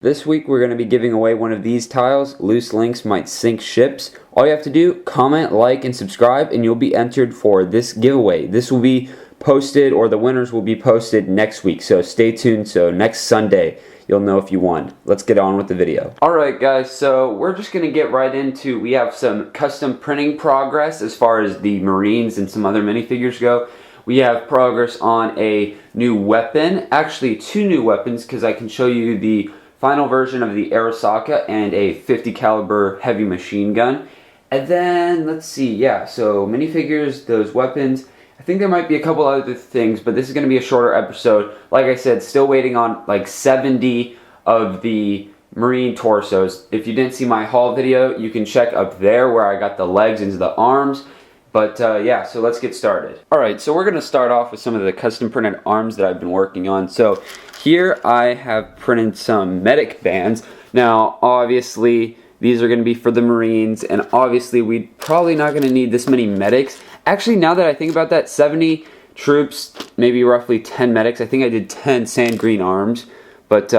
This week we're going to be giving away one of these tiles. Loose links might sink ships. All you have to do, comment, like, and subscribe, and you'll be entered for this giveaway. This will be posted, or the winners will be posted next week, so stay tuned. So next Sunday you'll know if you won. Let's get on with the video. Alright guys, so we're just going to get right into, we have some custom printing progress as far as the Marines and some other minifigures go. We have progress on a new weapon, actually two new weapons, because I can show you the final version of the Arasaka and a 50 caliber heavy machine gun. And then, let's see, yeah, so minifigures, those weapons. I think there might be a couple other things, but this is going to be a shorter episode. Like I said, still waiting on like 70 of the Marine torsos. If you didn't see my haul video, you can check up there where I got the legs into the arms. But yeah, so let's get started. Alright, so we're going to start off with some of the custom printed arms that I've been working on. So here I have printed some medic bands. Now, obviously, these are going to be for the Marines, and obviously we're probably not going to need this many medics. Actually, now that I think about that, 70 troops, maybe roughly 10 medics. I think I did 10 sand green arms, but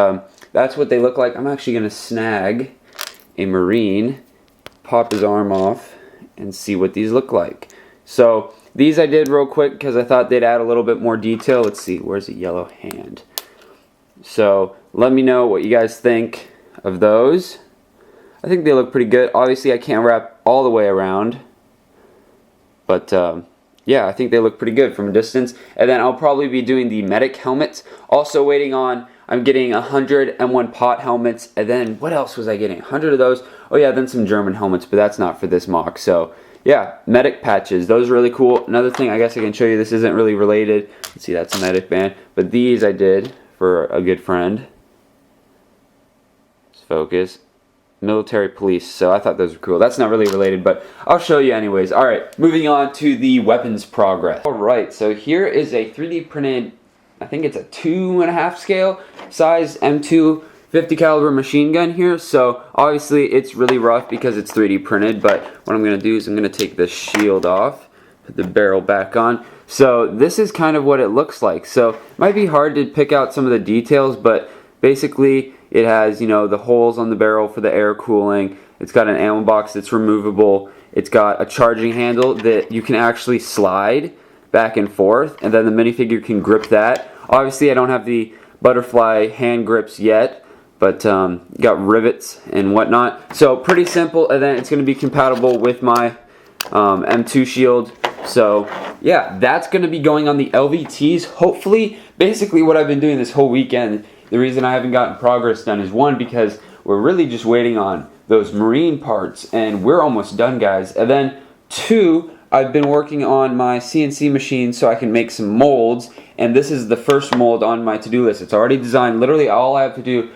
that's what they look like. I'm actually going to snag a Marine, pop his arm off, and see what these look like. So these I did real quick because I thought they'd add a little bit more detail. Let's see, where's the yellow hand? So let me know what you guys think of those. I think they look pretty good. Obviously I can't wrap all the way around, but yeah, I think they look pretty good from a distance. And then I'll probably be doing the medic helmets. Also waiting on, I'm getting 100 M1 pot helmets, and then what else was I getting? 100 of those. Oh yeah, then some German helmets, but that's not for this mock. So yeah, medic patches, those are really cool. Another thing I guess I can show you, this isn't really related. Let's see, that's a medic band, but these I did for a good friend. Let's focus. Military police, so I thought those were cool. That's not really related, but I'll show you anyways. Alright, moving on to the weapons progress. Alright, so here is a 3D printed, I think it's a 2.5 scale size M2 50 caliber machine gun here. So obviously it's really rough because it's 3D printed, but what I'm going to do is I'm going to take the shield off, put the barrel back on. So this is kind of what it looks like. So it might be hard to pick out some of the details, but basically it has, you know, the holes on the barrel for the air cooling. It's got an ammo box that's removable. It's got a charging handle that you can actually slide back and forth, and then the minifigure can grip that. Obviously I don't have the butterfly hand grips yet, but got rivets and whatnot. So pretty simple, and then it's going to be compatible with my M2 shield. So yeah, that's going to be going on the LVTs. Hopefully, basically what I've been doing this whole weekend, the reason I haven't gotten progress done is one, because we're really just waiting on those Marine parts, and we're almost done, guys. And then two, I've been working on my CNC machine so I can make some molds, and this is the first mold on my to-do list. It's already designed. Literally all I have to do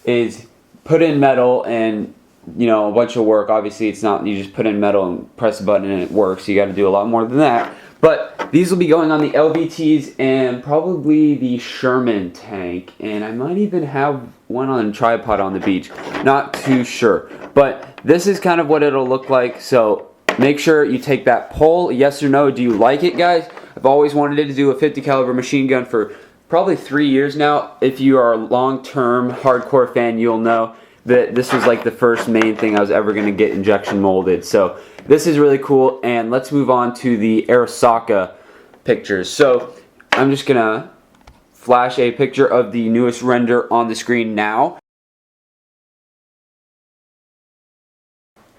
is put in metal and, you know, a bunch of work. Obviously it's not, you just put in metal and press a button and it works. You got to do a lot more than that. But these will be going on the LVTs and probably the Sherman tank, and I might even have one on a tripod on the beach. Not too sure, but this is kind of what it'll look like. So make sure you take that poll, yes or no. Do you like it, guys? I've always wanted to do a 50 caliber machine gun for probably 3 years now. If you are a long-term hardcore fan, you'll know that this was like the first main thing I was ever going to get injection molded. So this is really cool, and let's move on to the Arasaka pictures. So I'm just going to flash a picture of the newest render on the screen now.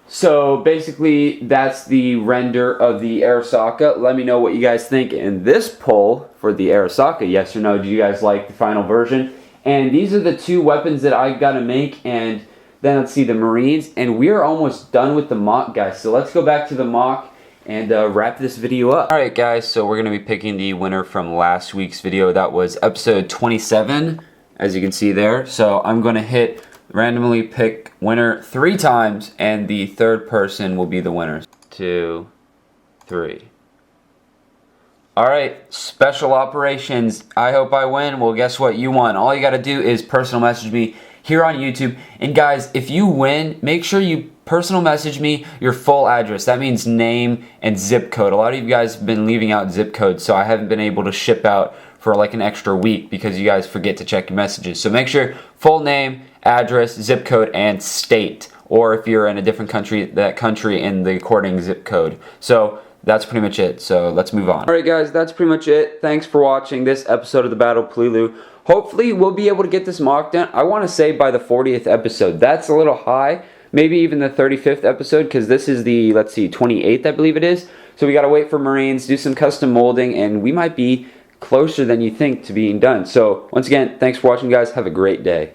So basically that's the render of the Arasaka. Let me know what you guys think in this poll for the Arasaka. Yes or no, do you guys like the final version? And these are the two weapons that I gotta make, and then let's see the Marines, and we're almost done with the mock, guys. So let's go back to the mock and wrap this video up. Alright guys, so we're gonna be picking the winner from last week's video. That was episode 27, as you can see there. So I'm gonna randomly pick winner 3 times, and the third person will be the winner. 2, 3. Alright, special operations. I hope I win. Well, guess what? You won. All you gotta do is personal message me here on YouTube. And guys, if you win, make sure you personal message me your full address. That means name and zip code. A lot of you guys have been leaving out zip codes, so I haven't been able to ship out for like an extra week because you guys forget to check your messages. So make sure full name, address, zip code, and state. Or if you're in a different country, that country in the according zip code. So that's pretty much it. So let's move on. Alright guys, that's pretty much it. Thanks for watching this episode of the Battle of Peleliu. Hopefully we'll be able to get this mock done. I want to say by the 40th episode. That's a little high. Maybe even the 35th episode, because this is the, let's see, 28th I believe it is. So we got to wait for Marines, do some custom molding, and we might be closer than you think to being done. So once again, thanks for watching guys. Have a great day.